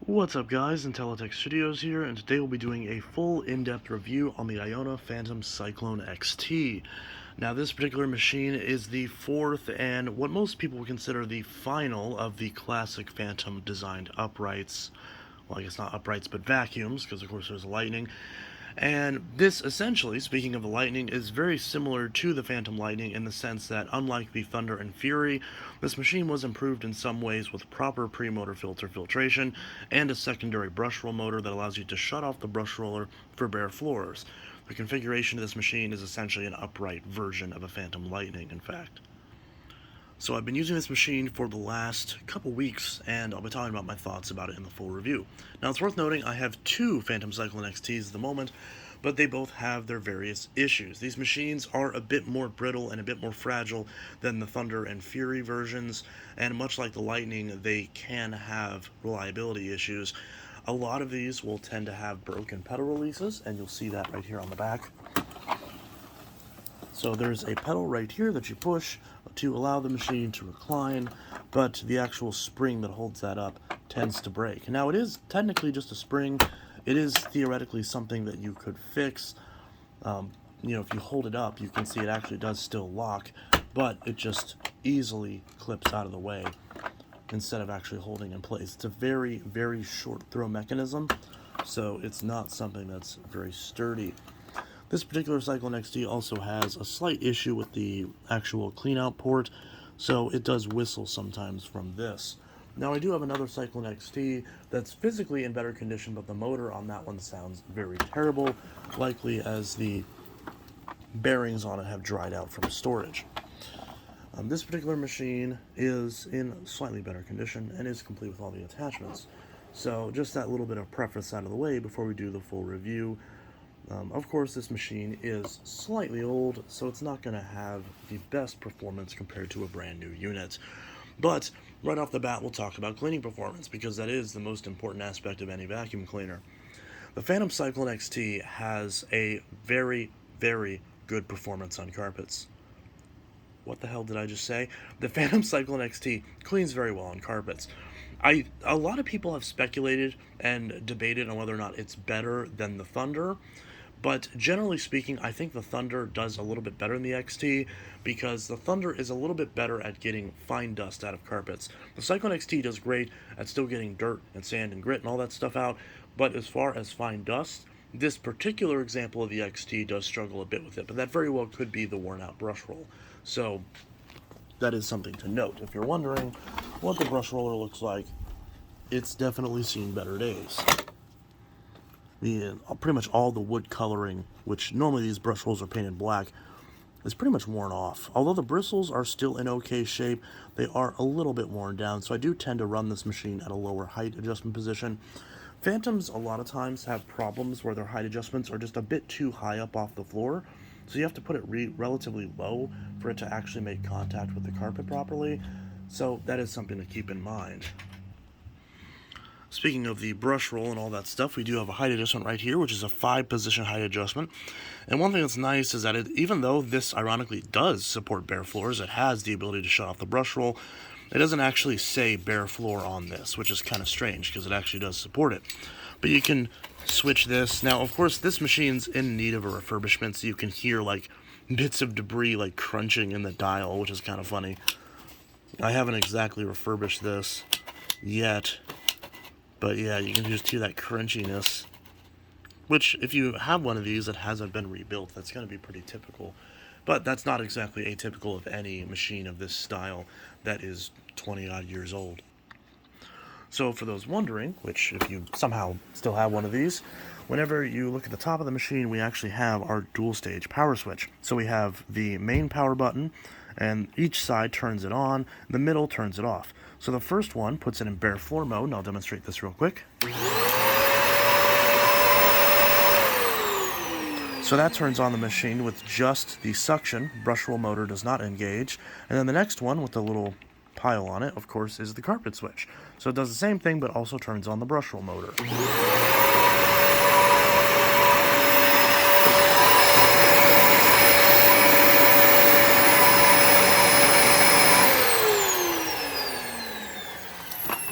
What's up guys, Intellitech Studios here, and today we'll be doing a full in-depth review on the Iona Fantom Cyclone XT. Now this particular machine is the fourth and what most people would consider the final of the classic Fantom designed uprights. Well, I guess not uprights, but vacuums, because of course there's Lightning. And this, essentially, speaking of the Lightning, is very similar to the Fantom Lightning in the sense that, unlike the Thunder and Fury, this machine was improved in some ways with proper pre-motor filter filtration and a secondary brush roll motor that allows you to shut off the brush roller for bare floors. The configuration of this machine is essentially an upright version of a Fantom Lightning, in fact. So I've been using this machine for the last couple weeks, and I'll be talking about my thoughts about it in the full review. Now it's worth noting I have two Fantom Cyclone XTs at the moment, but they both have their various issues. These machines are a bit more brittle and a bit more fragile than the Thunder and Fury versions, and much like the Lightning, they can have reliability issues. A lot of these will tend to have broken pedal releases, and you'll see that right here on the back. So there's a pedal right here that you push to allow the machine to recline, but the actual spring that holds that up tends to break. Now it is technically just a spring. It is theoretically something that you could fix. If you hold it up, you can see it actually does still lock, but it just easily clips out of the way instead of actually holding in place. It's a very, very short throw mechanism, so it's not something that's very sturdy. This particular Cyclone XT also has a slight issue with the actual clean-out port, so it does whistle sometimes from this. Now I do have another Cyclone XT that's physically in better condition, but the motor on that one sounds very terrible, likely as the bearings on it have dried out from storage. This particular machine is in slightly better condition and is complete with all the attachments. So just that little bit of preface out of the way before we do the full review. Of course, this machine is slightly old, so it's not going to have the best performance compared to a brand new unit. But right off the bat, we'll talk about cleaning performance, because that is the most important aspect of any vacuum cleaner. The Fantom Cyclone XT has a very, very good performance on carpets. What the hell did I just say? The Fantom Cyclone XT cleans very well on carpets. A lot of people have speculated and debated on whether or not it's better than the Thunder. But generally speaking, I think the Thunder does a little bit better than the XT, because the Thunder is a little bit better at getting fine dust out of carpets. The Cyclone XT does great at still getting dirt and sand and grit and all that stuff out, but as far as fine dust, this particular example of the XT does struggle a bit with it, but that very well could be the worn out brush roll. So that is something to note. If you're wondering what the brush roller looks like, it's definitely seen better days. Pretty much all the wood coloring, which normally these brush rolls are painted black, is pretty much worn off. Although the bristles are still in okay shape, they are a little bit worn down, so I do tend to run this machine at a lower height adjustment position. Fantoms a lot of times have problems where their height adjustments are just a bit too high up off the floor, so you have to put it relatively low for it to actually make contact with the carpet properly, so that is something to keep in mind. Speaking of the brush roll and all that stuff, we do have a height adjustment right here, which is a 5-position height adjustment. And one thing that's nice is that even though this ironically does support bare floors, it has the ability to shut off the brush roll. It doesn't actually say bare floor on this, which is kind of strange because it actually does support it. But you can switch this. Now, of course, this machine's in need of a refurbishment, so you can hear like bits of debris like crunching in the dial, which is kind of funny. I haven't exactly refurbished this yet. But yeah, you can just hear that crunchiness, which if you have one of these that hasn't been rebuilt, that's going to be pretty typical. But that's not exactly atypical of any machine of this style that is 20-odd years old. So for those wondering, which if you somehow still have one of these, whenever you look at the top of the machine, we actually have our dual-stage power switch. So we have the main power button, and each side turns it on, the middle turns it off. So the first one puts it in bare floor mode, and I'll demonstrate this real quick. So that turns on the machine with just the suction. Brush roll motor does not engage. And then the next one with the little pile on it, of course, is the carpet switch. So it does the same thing, but also turns on the brush roll motor.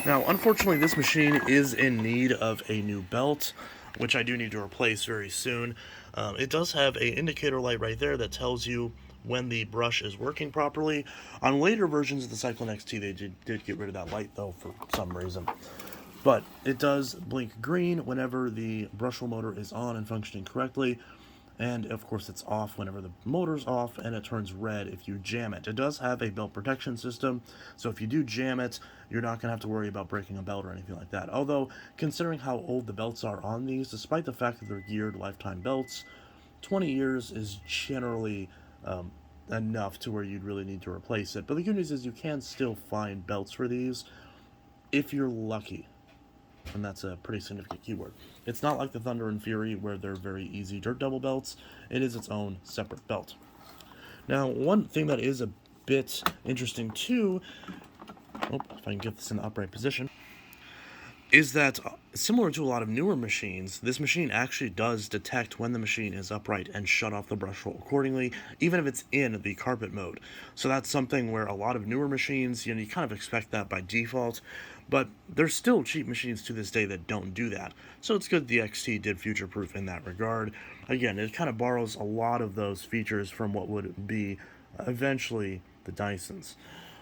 Now, unfortunately, this machine is in need of a new belt, which I do need to replace very soon. It does have an indicator light right there that tells you when the brush is working properly. On later versions of the Cyclone XT, they did get rid of that light, though, for some reason. But it does blink green whenever the brush roll motor is on and functioning correctly. And of course it's off whenever the motor's off, and it turns red if you jam it. It does have a belt protection system, so if you do jam it, you're not going to have to worry about breaking a belt or anything like that. Although, considering how old the belts are on these, despite the fact that they're geared lifetime belts, 20 years is generally enough to where you'd really need to replace it. But the good news is you can still find belts for these if you're lucky. And that's a pretty significant keyword. It's not like the Thunder and Fury where they're very easy dirt double belts. It is its own separate belt. Now, one thing that is a bit interesting too, if I can get this in the upright position, is that similar to a lot of newer machines, this machine actually does detect when the machine is upright and shut off the brush roll accordingly, even if it's in the carpet mode. So that's something where a lot of newer machines, you kind of expect that by default, but there's still cheap machines to this day that don't do that. So it's good the XT did future-proof in that regard. Again, it kind of borrows a lot of those features from what would be eventually the Dysons.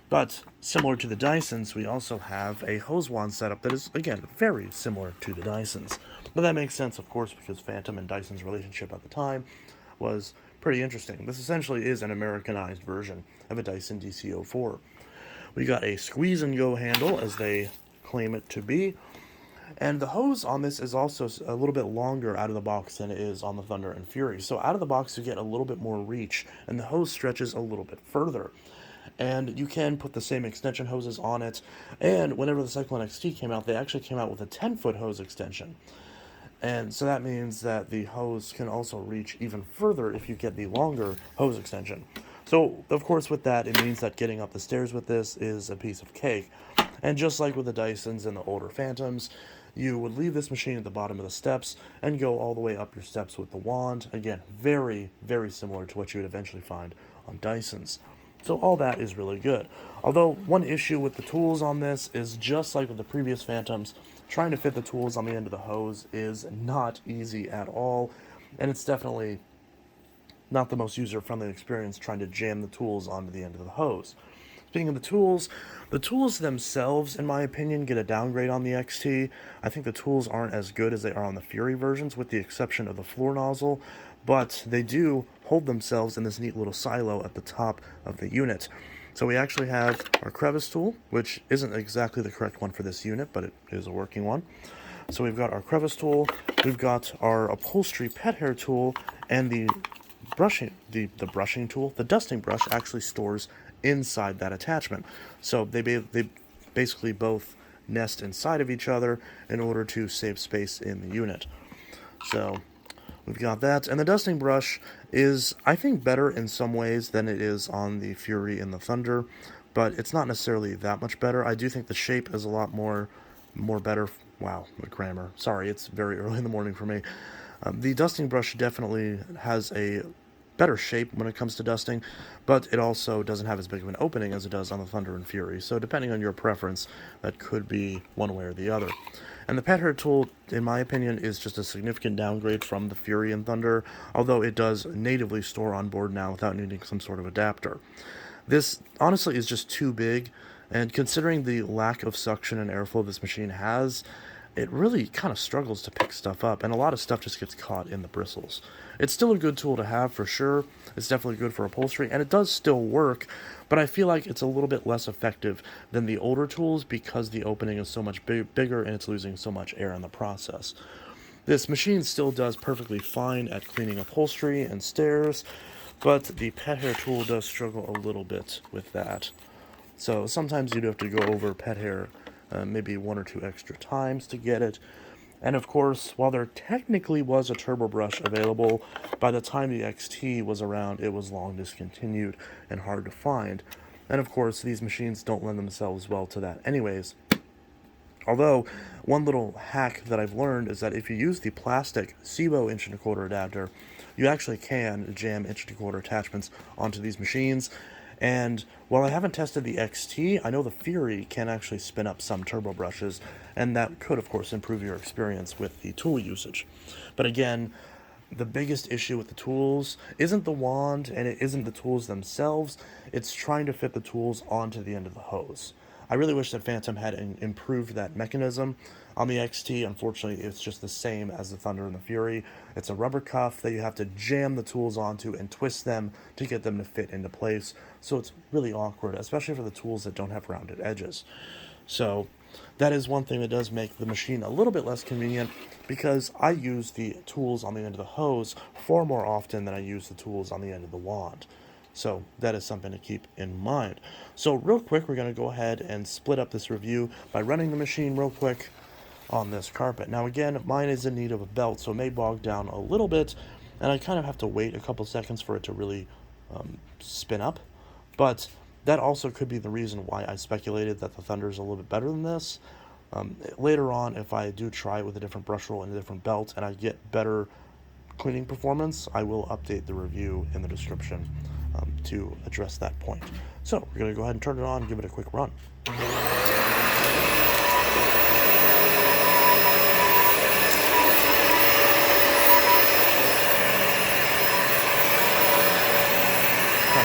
But similar to the Dysons, we also have a hose wand setup that is, again, very similar to the Dysons. But that makes sense, of course, because Fantom and Dyson's relationship at the time was pretty interesting. This essentially is an Americanized version of a Dyson DC-04. We got a squeeze and go handle, as they claim it to be. And the hose on this is also a little bit longer out of the box than it is on the Thunder and Fury. So out of the box, you get a little bit more reach, and the hose stretches a little bit further. And you can put the same extension hoses on it. And whenever the Cyclone XT came out, they actually came out with a 10-foot hose extension. And so that means that the hose can also reach even further if you get the longer hose extension. So, of course, with that, it means that getting up the stairs with this is a piece of cake. And just like with the Dysons and the older Fantoms, you would leave this machine at the bottom of the steps and go all the way up your steps with the wand. Again, very, very similar to what you would eventually find on Dysons. So all that is really good. Although one issue with the tools on this is just like with the previous Fantoms, trying to fit the tools on the end of the hose is not easy at all, and it's definitely not the most user-friendly experience trying to jam the tools onto the end of the hose. Speaking of the tools themselves, in my opinion, get a downgrade on the XT. I think the tools aren't as good as they are on the Fury versions, with the exception of the floor nozzle, but they do hold themselves in this neat little silo at the top of the unit. So we actually have our crevice tool, which isn't exactly the correct one for this unit, but it is a working one. So we've got our crevice tool, we've got our upholstery pet hair tool, and the brushing tool. The dusting brush actually stores inside that attachment. So they basically both nest inside of each other in order to save space in the unit. So we've got that, and the dusting brush is, I think, better in some ways than it is on the Fury and the Thunder, but it's not necessarily that much better. I do think the shape is a lot more better. Wow, my grammar. Sorry, it's very early in the morning for me. The dusting brush definitely has a better shape when it comes to dusting, but it also doesn't have as big of an opening as it does on the Thunder and Fury, so depending on your preference, that could be one way or the other. And the pet hair tool, in my opinion, is just a significant downgrade from the Fury and Thunder, although it does natively store on board now without needing some sort of adapter. This, honestly, is just too big, and considering the lack of suction and airflow this machine has, it really kind of struggles to pick stuff up, and a lot of stuff just gets caught in the bristles. It's still a good tool to have for sure. It's definitely good for upholstery, and it does still work, but I feel like it's a little bit less effective than the older tools because the opening is so much bigger and it's losing so much air in the process. This machine still does perfectly fine at cleaning upholstery and stairs, but the pet hair tool does struggle a little bit with that. So sometimes you'd have to go over pet hair maybe 1 or 2 extra times to get it. And of course, while there technically was a turbo brush available, by the time the XT was around, it was long discontinued and hard to find. And of course, these machines don't lend themselves well to that anyways. Although, one little hack that I've learned is that if you use the plastic SIBO inch and a quarter adapter, you actually can jam inch and a quarter attachments onto these machines, And while I haven't tested the XT, I know the Fury can actually spin up some turbo brushes, and that could, of course, improve your experience with the tool usage. But again, the biggest issue with the tools isn't the wand and it isn't the tools themselves, it's trying to fit the tools onto the end of the hose. I really wish that Fantom had improved that mechanism. On the XT, unfortunately, it's just the same as the Thunder and the Fury. It's a rubber cuff that you have to jam the tools onto and twist them to get them to fit into place. So it's really awkward, especially for the tools that don't have rounded edges. So that is one thing that does make the machine a little bit less convenient, because I use the tools on the end of the hose far more often than I use the tools on the end of the wand. So that is something to keep in mind. So real quick, we're going to go ahead and split up this review by running the machine real quick on this carpet. Now again, mine is in need of a belt, so it may bog down a little bit, and I kind of have to wait a couple seconds for it to really spin up. But that also could be the reason why I speculated that the Thunder is a little bit better than this. Later on, if I do try it with a different brush roll and a different belt and I get better cleaning performance, I will update the review in the description to address that point. So we're going to go ahead and turn it on and give it a quick run. Trying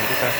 to get there.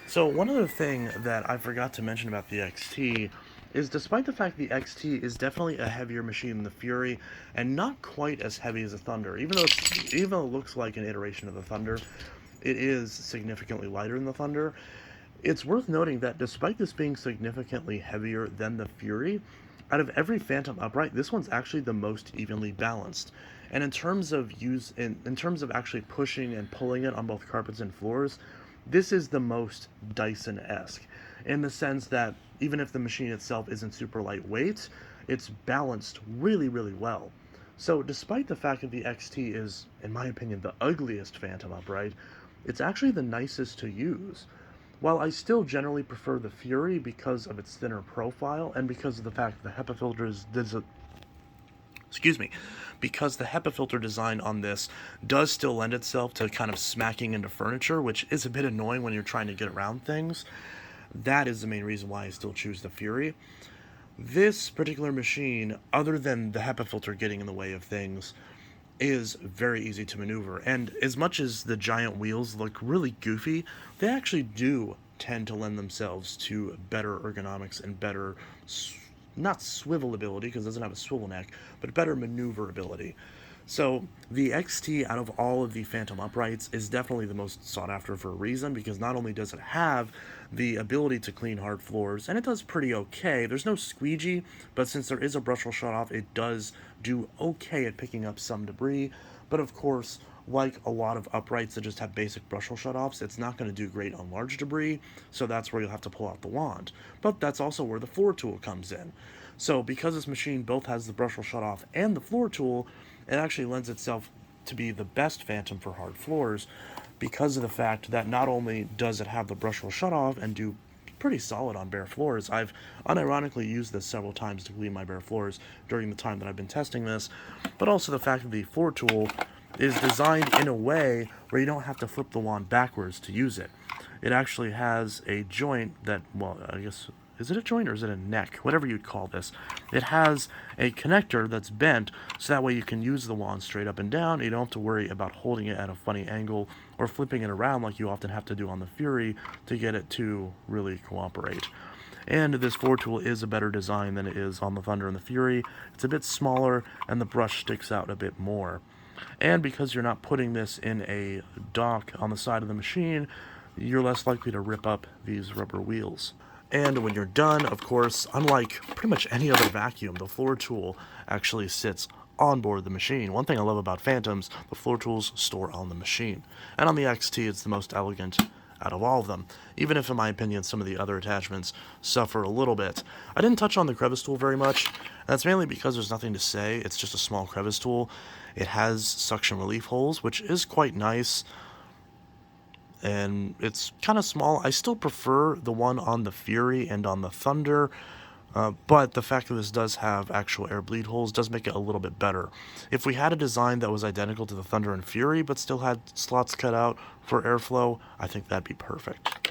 So one other thing that I forgot to mention about the XT is, despite the fact the XT is definitely a heavier machine than the Fury, and not quite as heavy as the Thunder, even though it looks like an iteration of the Thunder, it is significantly lighter than the Thunder. It's worth noting that despite this being significantly heavier than the Fury, out of every Fantom upright, this one's actually the most evenly balanced. And in terms of in terms of actually pushing and pulling it on both carpets and floors, this is the most Dyson-esque, in the sense that even if the machine itself isn't super lightweight, it's balanced really, really well. So despite the fact that the XT is, in my opinion, the ugliest Fantom upright, it's actually the nicest to use. While I still generally prefer the Fury because of its thinner profile and because of the fact that the HEPA filter is because the HEPA filter design on this does still lend itself to kind of smacking into furniture, which is a bit annoying when you're trying to get around things. That is the main reason why I still choose the Fury. This particular machine, other than the HEPA filter getting in the way of things, is very easy to maneuver. And as much as the giant wheels look really goofy, they actually do tend to lend themselves to better ergonomics and better, not swivelability, because it doesn't have a swivel neck, but better maneuverability. So the XT out of all of the Fantom uprights is definitely the most sought after for a reason, because not only does it have the ability to clean hard floors, and it does pretty okay. There's no squeegee, but since there is a brushable shutoff, it does do okay at picking up some debris. But of course, like a lot of uprights that just have basic brushable shutoffs, it's not going to do great on large debris, so that's where you'll have to pull out the wand. But that's also where the floor tool comes in. So because this machine both has the brushable shutoff and the floor tool, it actually lends itself to be the best Fantom for hard floors, because of the fact that not only does it have the brushable shutoff and do pretty solid on bare floors. I've unironically used this several times to clean my bare floors during the time that I've been testing this, but also the fact that the floor tool is designed in a way where you don't have to flip the wand backwards to use it. It actually has a joint that, well, I guess, is it a joint or is it a neck? Whatever you'd call this. It has a connector that's bent, so that way you can use the wand straight up and down. You don't have to worry about holding it at a funny angle or flipping it around like you often have to do on the Fury to get it to really cooperate. And this floor tool is a better design than it is on the Thunder and the Fury. It's a bit smaller, and the brush sticks out a bit more. And because you're not putting this in a dock on the side of the machine, you're less likely to rip up these rubber wheels. And when you're done, of course, unlike pretty much any other vacuum, the floor tool actually sits on board the machine. One thing I love about Fantoms, the floor tools store on the machine. And on the XT, it's the most elegant out of all of them, even if, in my opinion, some of the other attachments suffer a little bit. I didn't touch on the crevice tool very much, and that's mainly because there's nothing to say. It's just a small crevice tool. It has suction relief holes, which is quite nice, and it's kind of small. I still prefer the one on the Fury and on the Thunder, but the fact that this does have actual air bleed holes does make it a little bit better. If we had a design that was identical to the Thunder and Fury but still had slots cut out for airflow, I think that'd be perfect.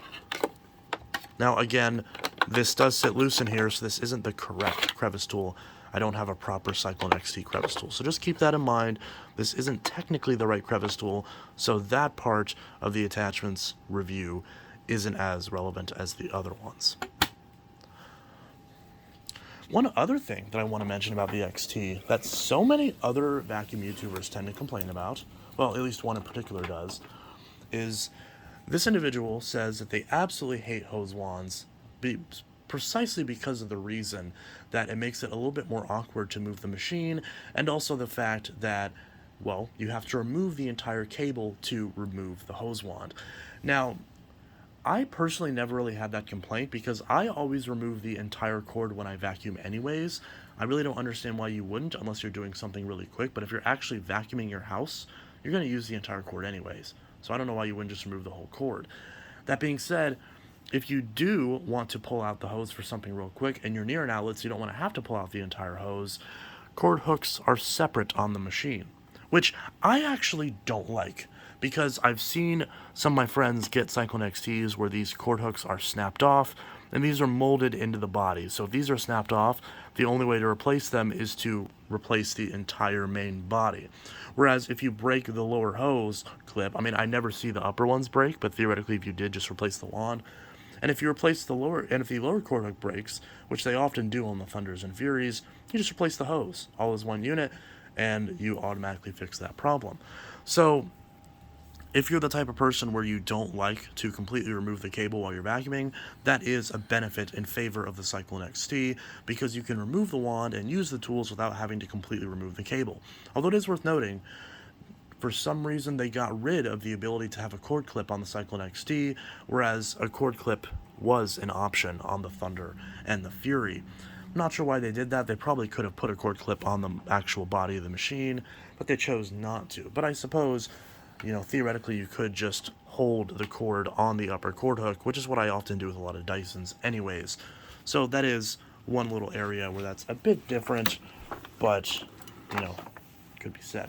Now again, this does sit loose in here, so this isn't the correct crevice tool. I don't have a proper Cyclone XT crevice tool, so just keep that in mind. This isn't technically the right crevice tool, so that part of the attachments review isn't as relevant as the other ones. One other thing that I want to mention about the XT that so many other vacuum YouTubers tend to complain about, well, at least one in particular does, is this individual says that they absolutely hate hose wands precisely because of the reason that it makes it a little bit more awkward to move the machine, and also the fact that, well, you have to remove the entire cable to remove the hose wand. Now, I personally never really had that complaint because I always remove the entire cord when I vacuum anyways. I really don't understand why you wouldn't unless you're doing something really quick, but if you're actually vacuuming your house, you're going to use the entire cord anyways. So I don't know why you wouldn't just remove the whole cord. That being said, if you do want to pull out the hose for something real quick and you're near an outlet so you don't want to have to pull out the entire hose, cord hooks are separate on the machine, which I actually don't like, because I've seen some of my friends get Cyclone XTs where these cord hooks are snapped off, and these are molded into the body. So if these are snapped off, the only way to replace them is to replace the entire main body. Whereas if you break the lower hose clip, I mean, I never see the upper ones break, but theoretically if you did, just replace the wand. And if you replace the lower, and if the lower cord hook breaks, which they often do on the Thunders and Furies, you just replace the hose, all as one unit, and you automatically fix that problem. So if you're the type of person where you don't like to completely remove the cable while you're vacuuming, that is a benefit in favor of the Cyclone XT, because you can remove the wand and use the tools without having to completely remove the cable. Although it is worth noting, for some reason they got rid of the ability to have a cord clip on the Cyclone XT, whereas a cord clip was an option on the Thunder and the Fury. I'm not sure why they did that. They probably could have put a cord clip on the actual body of the machine, but they chose not to. But I suppose, you know, theoretically you could just hold the cord on the upper cord hook, which is what I often do with a lot of Dysons anyways. So that is one little area where that's a bit different, but, you know, could be said.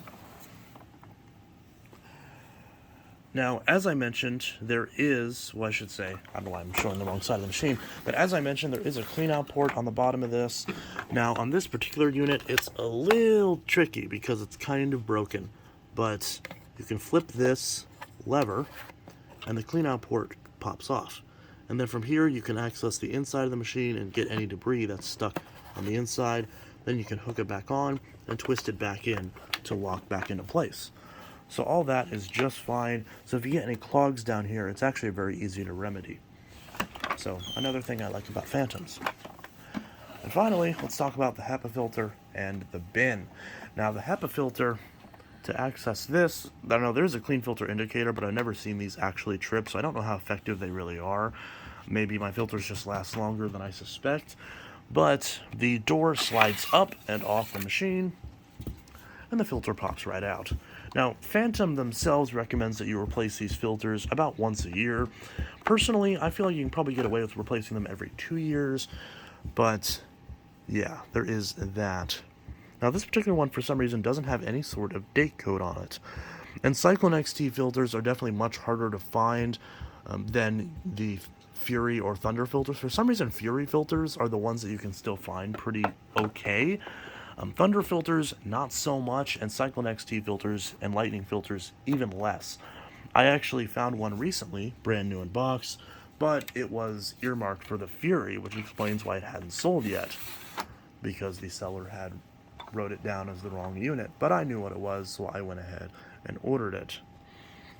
Now, as I mentioned, there is, well, I should say, I don't know why I'm showing the wrong side of the machine, but as I mentioned, there is a clean-out port on the bottom of this. Now, on this particular unit, it's a little tricky because it's kind of broken, but you can flip this lever, and the clean-out port pops off. And then from here, you can access the inside of the machine and get any debris that's stuck on the inside. Then you can hook it back on and twist it back in to lock back into place. So all that is just fine. So if you get any clogs down here, it's actually very easy to remedy. So another thing I like about Fantoms. And finally, let's talk about the HEPA filter and the bin. Now the HEPA filter, to access this, I don't know, there's a clean filter indicator, but I've never seen these actually trip, so I don't know how effective they really are. Maybe my filters just last longer than I suspect. But the door slides up and off the machine, and the filter pops right out. Now, Fantom themselves recommends that you replace these filters about once a year. Personally, I feel like you can probably get away with replacing them every 2 years, but yeah, there is that. Now, this particular one, for some reason, doesn't have any sort of date code on it. And Cyclone XT filters are definitely much harder to find than the Fury or Thunder filters. For some reason, Fury filters are the ones that you can still find pretty okay. Thunder filters, not so much, and Cyclone XT filters and Lightning filters, even less. I actually found one recently, brand new in box, but it was earmarked for the Fury, which explains why it hadn't sold yet, because the seller had wrote it down as the wrong unit. But I knew what it was, so I went ahead and ordered it.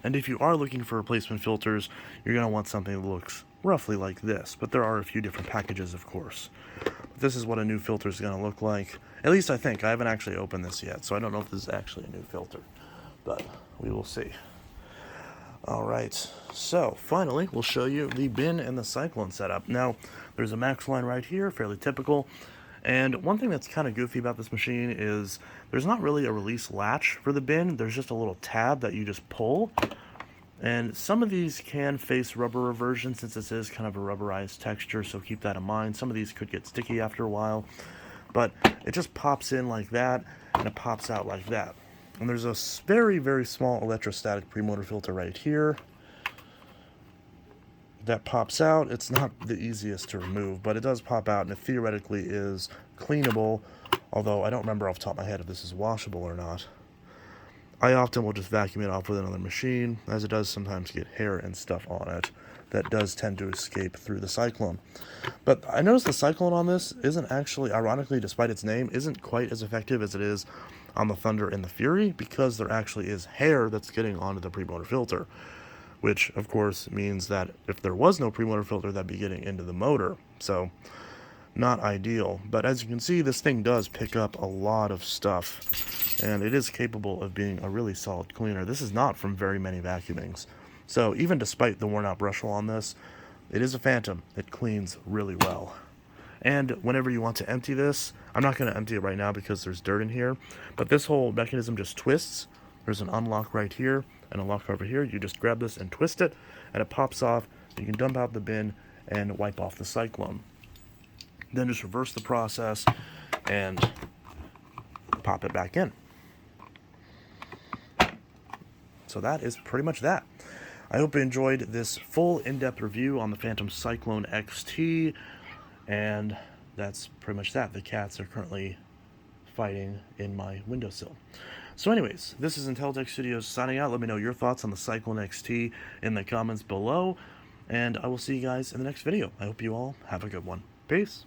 And if you are looking for replacement filters, you're going to want something that looks roughly like this, but there are a few different packages, of course. This is what a new filter is going to look like. At least I think. I haven't actually opened this yet, so I don't know if this is actually a new filter, but we will see. Alright, so finally we'll show you the bin and the Cyclone setup. Now, there's a max line right here, fairly typical. And one thing that's kind of goofy about this machine is there's not really a release latch for the bin. There's just a little tab that you just pull. And some of these can face rubber reversion since this is kind of a rubberized texture, so keep that in mind. Some of these could get sticky after a while. But it just pops in like that, and it pops out like that. And there's a very, very small electrostatic premotor filter right here that pops out. It's not the easiest to remove, but it does pop out, and it theoretically is cleanable, although I don't remember off the top of my head if this is washable or not. I often will just vacuum it off with another machine, as it does sometimes get hair and stuff on it that does tend to escape through the Cyclone. But I noticed the Cyclone on this isn't actually, ironically, despite its name, isn't quite as effective as it is on the Thunder and the Fury, because there actually is hair that's getting onto the premotor filter, which of course means that if there was no premotor filter, that'd be getting into the motor. So not ideal. But as you can see, this thing does pick up a lot of stuff, and it is capable of being a really solid cleaner. This is not from very many vacuumings. So even despite the worn out brush hole on this, it is a Fantom. It cleans really well. And whenever you want to empty this, I'm not going to empty it right now because there's dirt in here, but this whole mechanism just twists. There's an unlock right here and a lock over here. You just grab this and twist it, and it pops off. You can dump out the bin and wipe off the Cyclone. Then just reverse the process and pop it back in. So that is pretty much that. I hope you enjoyed this full in-depth review on the Fantom Cyclone XT, and that's pretty much that. The cats are currently fighting in my windowsill. So anyways, this is Intellitech Studios signing out. Let me know your thoughts on the Cyclone XT in the comments below, and I will see you guys in the next video. I hope you all have a good one. Peace.